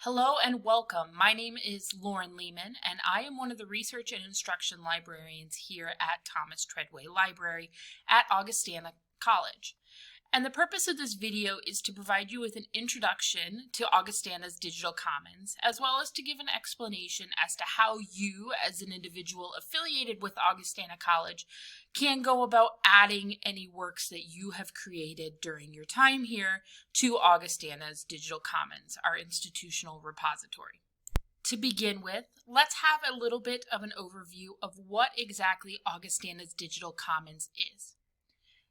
Hello and welcome. My name is Lauren Lehman, and I am one of the research and instruction librarians here at Thomas Treadway Library at Augustana College. And the purpose of this video is to provide you with an introduction to Augustana's digital commons, as well as to give an explanation as to how you, as an individual affiliated with Augustana College, can go about adding any works that you have created during your time here to Augustana's digital commons, our institutional repository. To begin with, let's have a little bit of an overview of what exactly Augustana's digital commons is.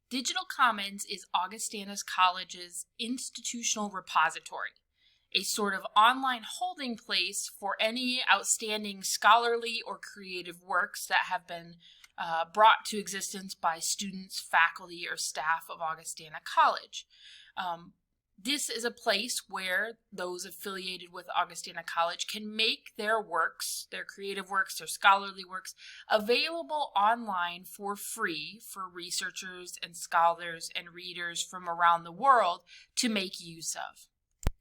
Digital Commons is Augustana College's institutional repository, a sort of online holding place for any outstanding scholarly or creative works that have been brought to existence by students, faculty, or staff of Augustana College. This is a place where those affiliated with Augustana College can make their works, their creative works, their scholarly works, available online for free for researchers and scholars and readers from around the world to make use of.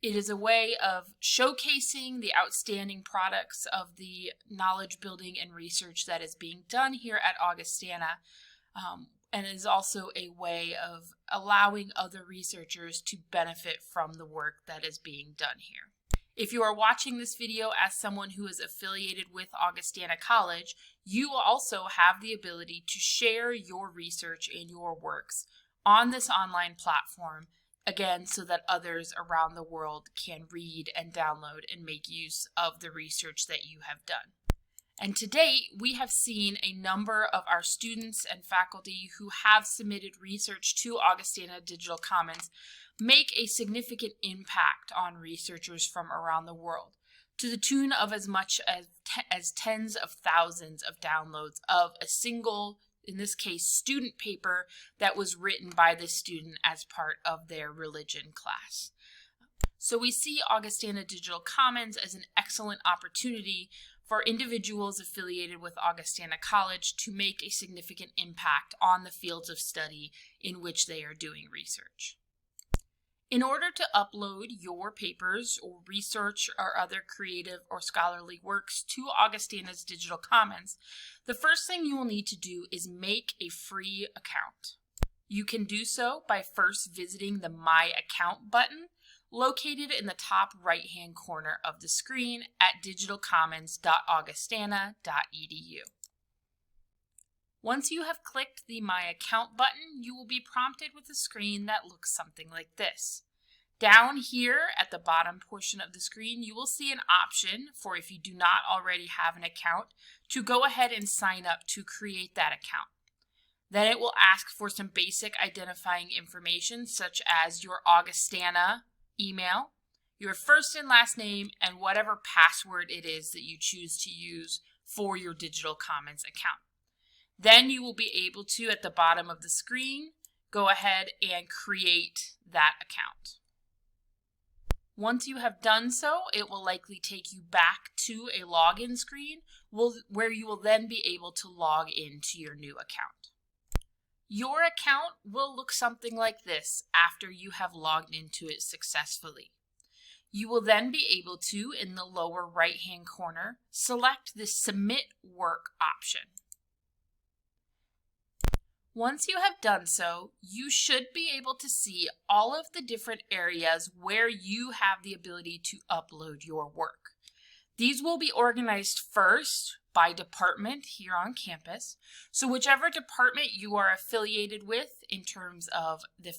It is a way of showcasing the outstanding products of the knowledge building and research that is being done here at Augustana, and is also a way of allowing other researchers to benefit from the work that is being done here. If you are watching this video as someone who is affiliated with Augustana College, you will also have the ability to share your research and your works on this online platform, again, so that others around the world can read and download and make use of the research that you have done. And to date, we have seen a number of our students and faculty who have submitted research to Augustana Digital Commons make a significant impact on researchers from around the world, to the tune of as much as tens of thousands of downloads of a single, in this case, student paper that was written by the student as part of their religion class. So we see Augustana Digital Commons as an excellent opportunity for individuals affiliated with Augustana College to make a significant impact on the fields of study in which they are doing research. In order to upload your papers or research or other creative or scholarly works to Augustana's Digital Commons, the first thing you will need to do is make a free account. You can do so by first visiting the My Account button located in the top right-hand corner of the screen at digitalcommons.augustana.edu. Once you have clicked the My Account button, you will be prompted with a screen that looks something like this. Down here at the bottom portion of the screen, you will see an option for, if you do not already have an account, to go ahead and sign up to create that account. Then it will ask for some basic identifying information such as your Augustana email, your first and last name, and whatever password it is that you choose to use for your Digital Commons account. Then you will be able to, at the bottom of the screen, go ahead and create that account. Once you have done so, it will likely take you back to a login screen where you will then be able to log into your new account. Your account will look something like this after you have logged into it successfully. You will then be able to, in the lower right-hand corner, select the Submit Work option. Once you have done so, you should be able to see all of the different areas where you have the ability to upload your work. These will be organized first by department here on campus. So whichever department you are affiliated with in terms of the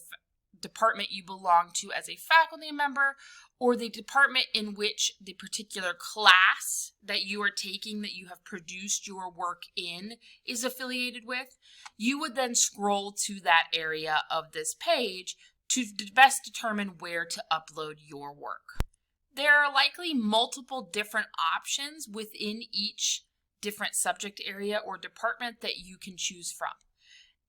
department you belong to as a faculty member, or the department in which the particular class that you are taking, that you have produced your work in, is affiliated with, you would then scroll to that area of this page to best determine where to upload your work. There are likely multiple different options within each different subject area or department that you can choose from.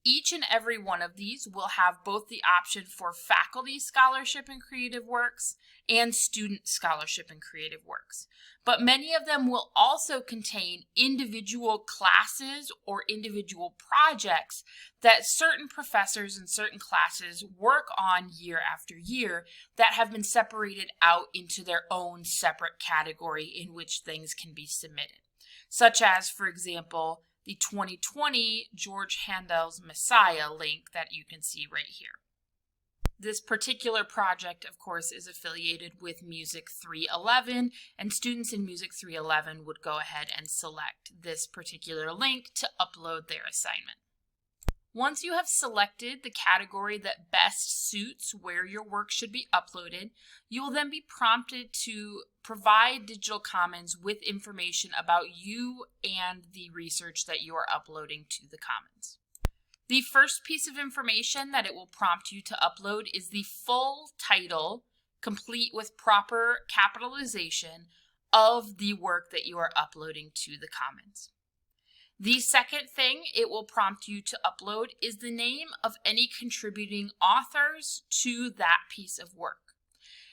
Each and every one of these will have both the option for faculty scholarship and creative works and student scholarship and creative works. But many of them will also contain individual classes or individual projects that certain professors in certain classes work on year after year that have been separated out into their own separate category in which things can be submitted. Such as, for example, the 2020 George Handel's Messiah link that you can see right here. This particular project, of course, is affiliated with Music 311, and students in Music 311 would go ahead and select this particular link to upload their assignment. Once you have selected the category that best suits where your work should be uploaded, you will then be prompted to provide Digital Commons with information about you and the research that you are uploading to the Commons. The first piece of information that it will prompt you to upload is the full title, complete with proper capitalization, of the work that you are uploading to the Commons. The second thing it will prompt you to upload is the name of any contributing authors to that piece of work.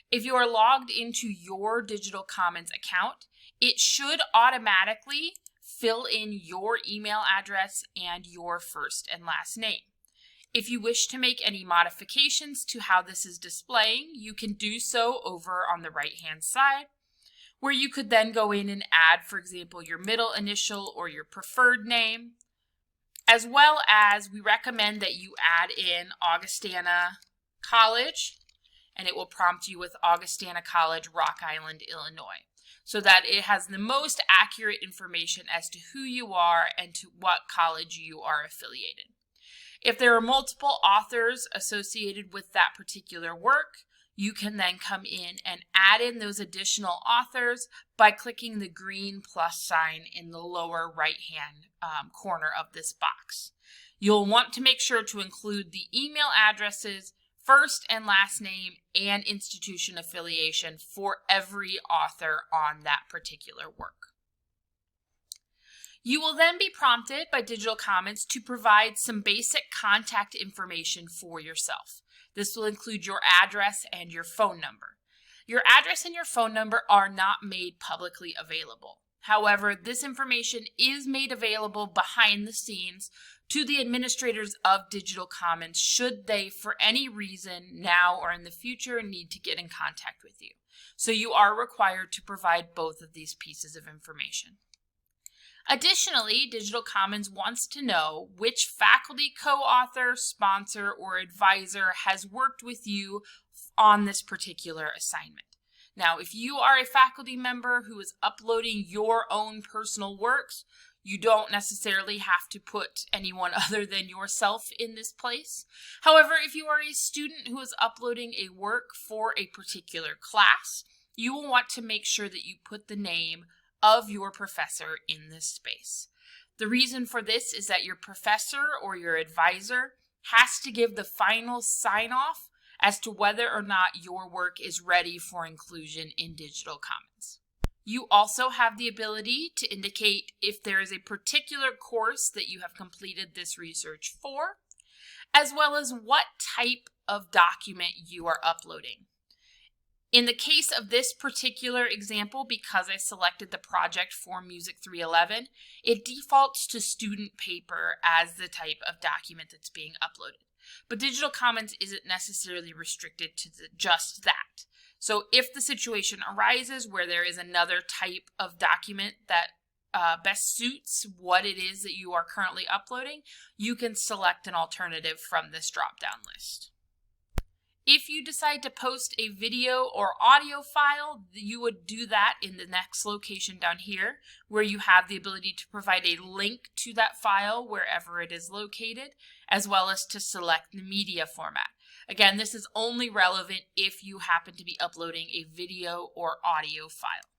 If you are logged into your Digital Commons account, it should automatically fill in your email address and your first and last name. If you wish to make any modifications to how this is displaying, you can do so over on the right-hand side, where you could then go in and add, for example, your middle initial or your preferred name, as well as we recommend that you add in Augustana College, and it will prompt you with Augustana College, Rock Island, Illinois, so that it has the most accurate information as to who you are and to what college you are affiliated. If there are multiple authors associated with that particular work, you can then come in and add in those additional authors by clicking the green plus sign in the lower right-hand corner of this box. You'll want to make sure to include the email addresses, first and last name, and institution affiliation for every author on that particular work. You will then be prompted by Digital Commons to provide some basic contact information for yourself. This will include your address and your phone number. Your address and your phone number are not made publicly available. However, this information is made available behind the scenes to the administrators of Digital Commons should they, for any reason, now or in the future, need to get in contact with you. So you are required to provide both of these pieces of information. Additionally, Digital Commons wants to know which faculty co-author, sponsor, or advisor has worked with you on this particular assignment. Now, if you are a faculty member who is uploading your own personal works, you don't necessarily have to put anyone other than yourself in this place. However, if you are a student who is uploading a work for a particular class, you will want to make sure that you put the name of your professor in this space. The reason for this is that your professor or your advisor has to give the final sign-off as to whether or not your work is ready for inclusion in Digital Commons. You also have the ability to indicate if there is a particular course that you have completed this research for, as well as what type of document you are uploading. In the case of this particular example, because I selected the project for Music 311, it defaults to student paper as the type of document that's being uploaded. But Digital Commons isn't necessarily restricted to just that. So if the situation arises where there is another type of document that best suits what it is that you are currently uploading, you can select an alternative from this drop-down list. If you decide to post a video or audio file, you would do that in the next location down here, where you have the ability to provide a link to that file wherever it is located, as well as to select the media format. Again, this is only relevant if you happen to be uploading a video or audio file.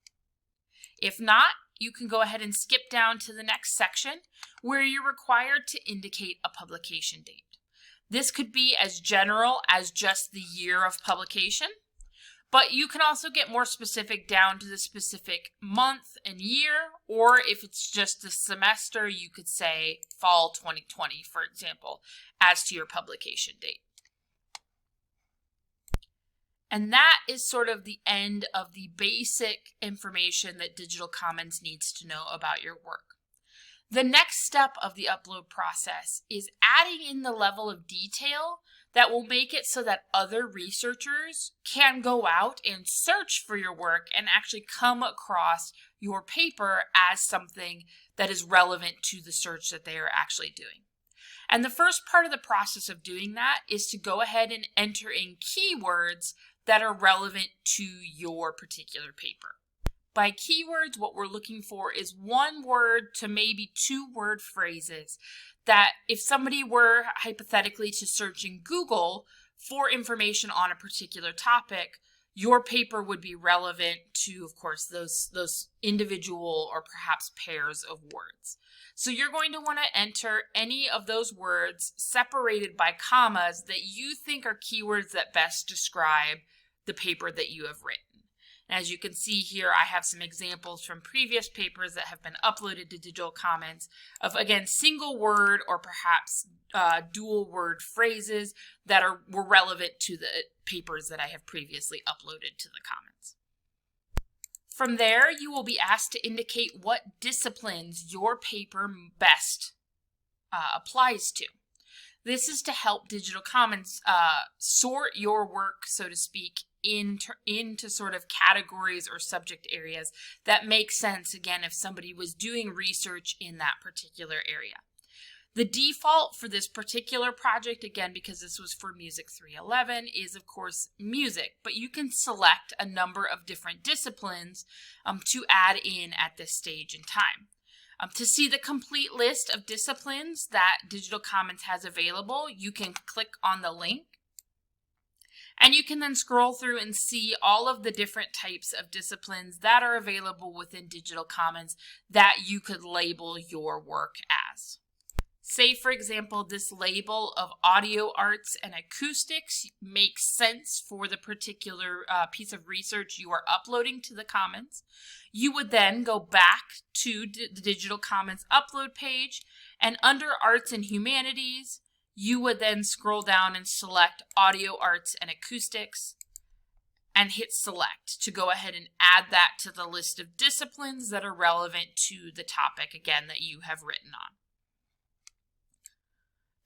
If not, you can go ahead and skip down to the next section, where you're required to indicate a publication date. This could be as general as just the year of publication, But you can also get more specific down to the specific month and year, or if it's just the semester, you could say fall 2020, for example, as to your publication date. And that is sort of the end of the basic information that Digital Commons needs to know about your work. The next step of the upload process is adding in the level of detail that will make it so that other researchers can go out and search for your work and actually come across your paper as something that is relevant to the search that they are actually doing. And the first part of the process of doing that is to go ahead and enter in keywords that are relevant to your particular paper. By keywords, what we're looking for is 1 word to maybe 2 word phrases that if somebody were hypothetically to search in Google for information on a particular topic, your paper would be relevant to, of course, those individual or perhaps pairs of words. So you're going to want to enter any of those words separated by commas that you think are keywords that best describe the paper that you have written. As you can see here, I have some examples from previous papers that have been uploaded to Digital Commons of, again, single word or perhaps dual word phrases that were relevant to the papers that I have previously uploaded to the Commons. From there, you will be asked to indicate what disciplines your paper best applies to. This is to help Digital Commons sort your work, so to speak, into sort of categories or subject areas that make sense, again, if somebody was doing research in that particular area. The default for this particular project, again, because this was for Music 311, is, of course, music, but you can select a number of different disciplines to add in at this stage in time. To see the complete list of disciplines that Digital Commons has available, you can click on the link. And you can then scroll through and see all of the different types of disciplines that are available within Digital Commons that you could label your work as. Say, for example, this label of audio arts and acoustics makes sense for the particular piece of research you are uploading to the Commons. You would then go back to the Digital Commons upload page, and under Arts and Humanities, you would then scroll down and select Audio Arts and Acoustics and hit Select to go ahead and add that to the list of disciplines that are relevant to the topic, again, that you have written on.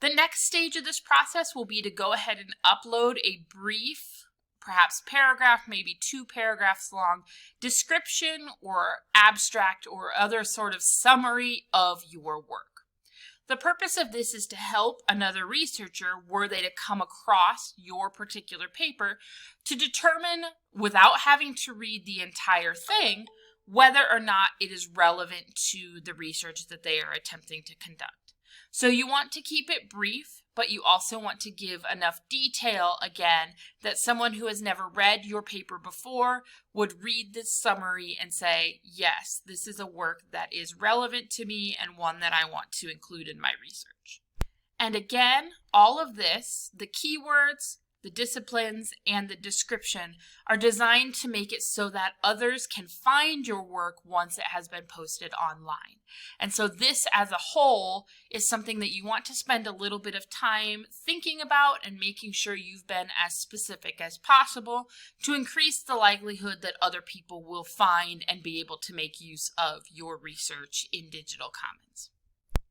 The next stage of this process will be to go ahead and upload a brief, perhaps paragraph, maybe 2 paragraphs long, description or abstract or other sort of summary of your work. The purpose of this is to help another researcher, were they to come across your particular paper, to determine, without having to read the entire thing, whether or not it is relevant to the research that they are attempting to conduct. So you want to keep it brief, but you also want to give enough detail, again, that someone who has never read your paper before would read this summary and say, yes, this is a work that is relevant to me and one that I want to include in my research. And again, all of this, the keywords, the disciplines, and the description are designed to make it so that others can find your work once it has been posted online. And so this as a whole is something that you want to spend a little bit of time thinking about and making sure you've been as specific as possible to increase the likelihood that other people will find and be able to make use of your research in Digital Commons.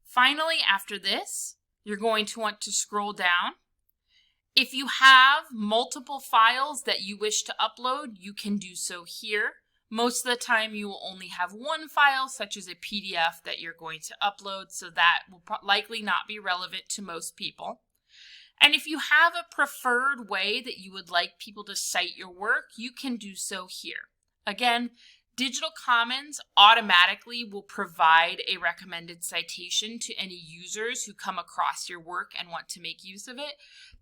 Finally, after this, you're going to want to scroll down. If you have multiple files that you wish to upload, you can do so here. Most of the time you will only have one file, such as a PDF, that you're going to upload, so that will likely not be relevant to most people. And if you have a preferred way that you would like people to cite your work, you can do so here. Again, Digital Commons automatically will provide a recommended citation to any users who come across your work and want to make use of it.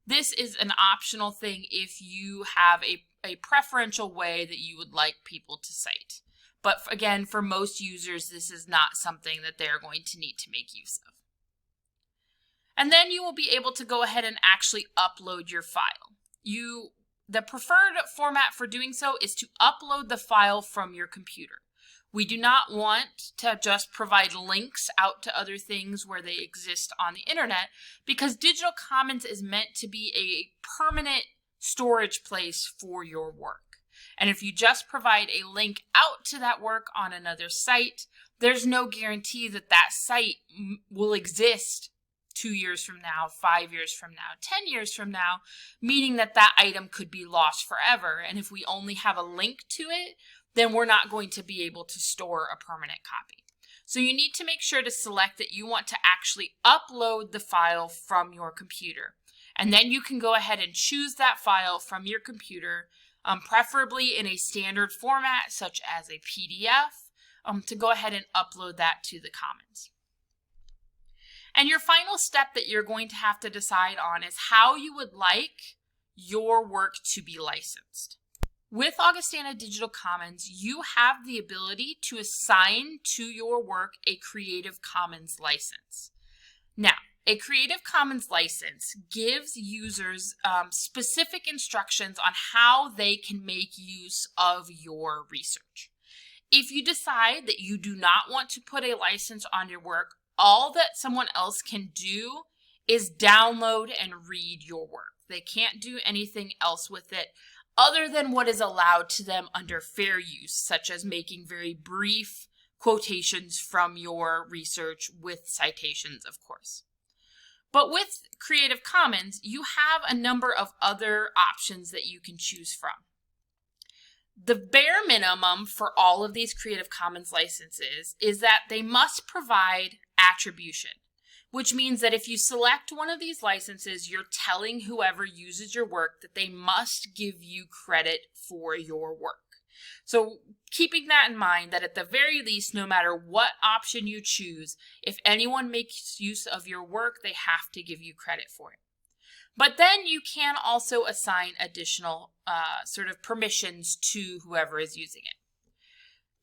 This is an optional thing if you have a preferential way that you would like people to cite. But again, for most users, this is not something that they're going to need to make use of. And then you will be able to go ahead and actually upload your file. You the preferred format for doing so is to upload the file from your computer. We do not want to just provide links out to other things where they exist on the internet, because Digital Commons is meant to be a permanent storage place for your work. And if you just provide a link out to that work on another site, there's no guarantee that that site will exist 2 years from now, 5 years from now, 10 years from now, meaning that that item could be lost forever. And if we only have a link to it, then we're not going to be able to store a permanent copy. So you need to make sure to select that you want to actually upload the file from your computer. And then you can go ahead and choose that file from your computer, preferably in a standard format such as a PDF, to go ahead and upload that to the Commons. And your final step that you're going to have to decide on is how you would like your work to be licensed. With Augustana Digital Commons, you have the ability to assign to your work a Creative Commons license. Now, a Creative Commons license gives users specific instructions on how they can make use of your research. If you decide that you do not want to put a license on your work, all that someone else can do is download and read your work. They can't do anything else with it other than what is allowed to them under fair use, such as making very brief quotations from your research with citations, of course. But with Creative Commons, you have a number of other options that you can choose from. The bare minimum for all of these Creative Commons licenses is that they must provide attribution, which means that if you select one of these licenses, you're telling whoever uses your work that they must give you credit for your work. So keeping that in mind, that at the very least, no matter what option you choose, if anyone makes use of your work, they have to give you credit for it. But then you can also assign additional sort of permissions to whoever is using it.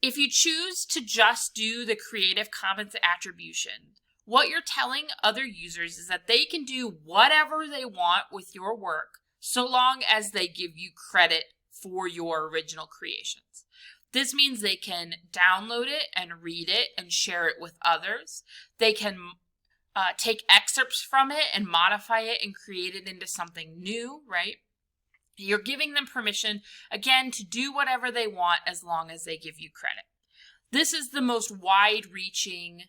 If you choose to just do the Creative Commons attribution, what you're telling other users is that they can do whatever they want with your work so long as they give you credit for your original creations. This means they can download it and read it and share it with others. They can take excerpts from it and modify it and create it into something new, right? You're giving them permission, again, to do whatever they want as long as they give you credit. This is the most wide-reaching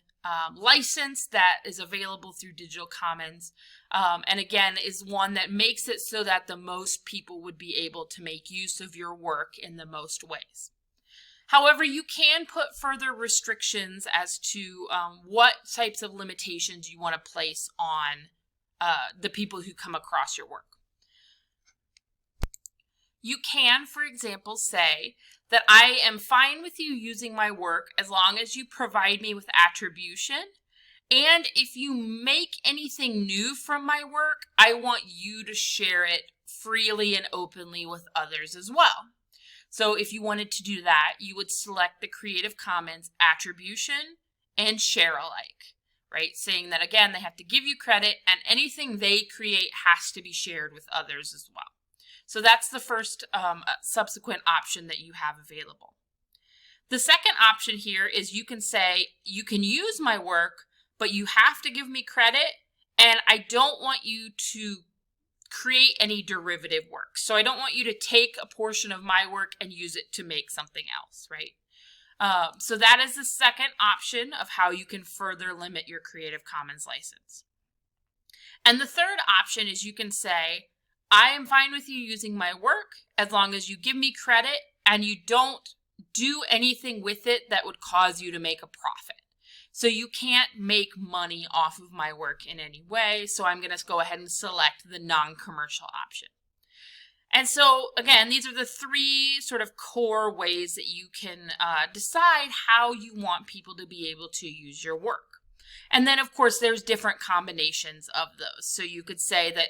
license that is available through Digital Commons, and again, is one that makes it so that the most people would be able to make use of your work in the most ways. However, you can put further restrictions as to what types of limitations you want to place on the people who come across your work. You can, for example, say that I am fine with you using my work as long as you provide me with attribution, and if you make anything new from my work, I want you to share it freely and openly with others as well. So if you wanted to do that, you would select the Creative Commons attribution and share alike, right? Saying that, again, they have to give you credit and anything they create has to be shared with others as well. So that's the first subsequent option that you have available. The second option here is you can say, you can use my work, but you have to give me credit, and I don't want you to create any derivative work. So I don't want you to take a portion of my work and use it to make something else, right? So that is the second option of how you can further limit your Creative Commons license. And the third option is you can say, I am fine with you using my work as long as you give me credit and you don't do anything with it that would cause you to make a profit. So you can't make money off of my work in any way. So I'm going to go ahead and select the non-commercial option. And so, again, these are the three sort of core ways that you can decide how you want people to be able to use your work. And then, of course, there's different combinations of those. So you could say that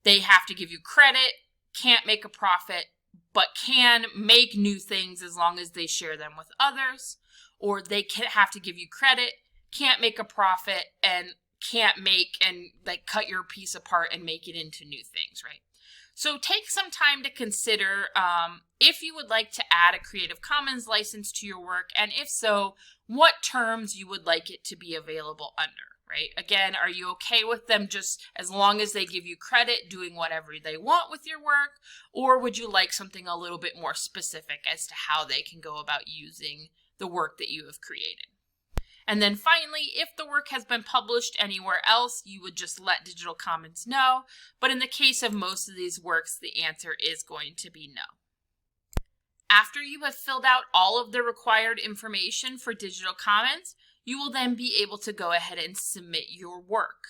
they have to give you credit, can't make a profit, but can make new things as long as they share them with others. Or they have to give you credit, can't make a profit, and can't make and like cut your piece apart and make it into new things, right? So take some time to consider if you would like to add a Creative Commons license to your work, and if so, what terms you would like it to be available under, right? Again, are you okay with them just as long as they give you credit doing whatever they want with your work, or would you like something a little bit more specific as to how they can go about using the work that you have created? And then finally, if the work has been published anywhere else, you would just let Digital Commons know. But in the case of most of these works, the answer is going to be no. After you have filled out all of the required information for Digital Commons, you will then be able to go ahead and submit your work.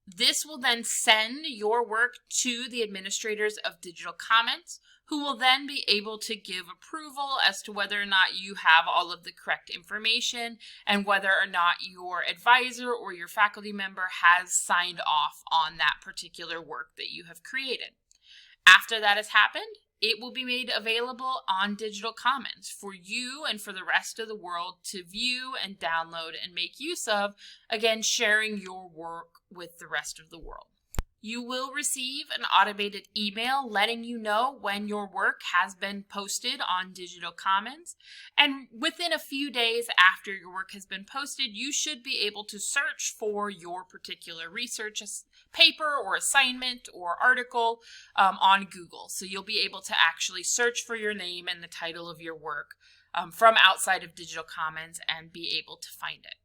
This will then send your work to the administrators of Digital Commons, who will then be able to give approval as to whether or not you have all of the correct information and whether or not your advisor or your faculty member has signed off on that particular work that you have created. After that has happened, it will be made available on Digital Commons for you and for the rest of the world to view and download and make use of, again, sharing your work with the rest of the world. You will receive an automated email letting you know when your work has been posted on Digital Commons, and within a few days after your work has been posted, you should be able to search for your particular research paper or assignment or article on Google. So you'll be able to actually search for your name and the title of your work from outside of Digital Commons and be able to find it.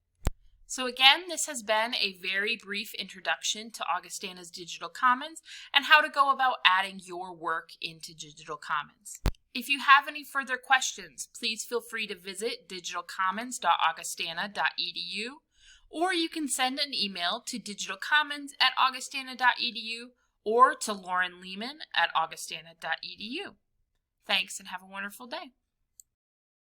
So again, this has been a very brief introduction to Augustana's Digital Commons and how to go about adding your work into Digital Commons. If you have any further questions, please feel free to visit digitalcommons.augustana.edu, or you can send an email to digitalcommons@augustana.edu or to Lauren Lehman at augustana.edu. Thanks and have a wonderful day.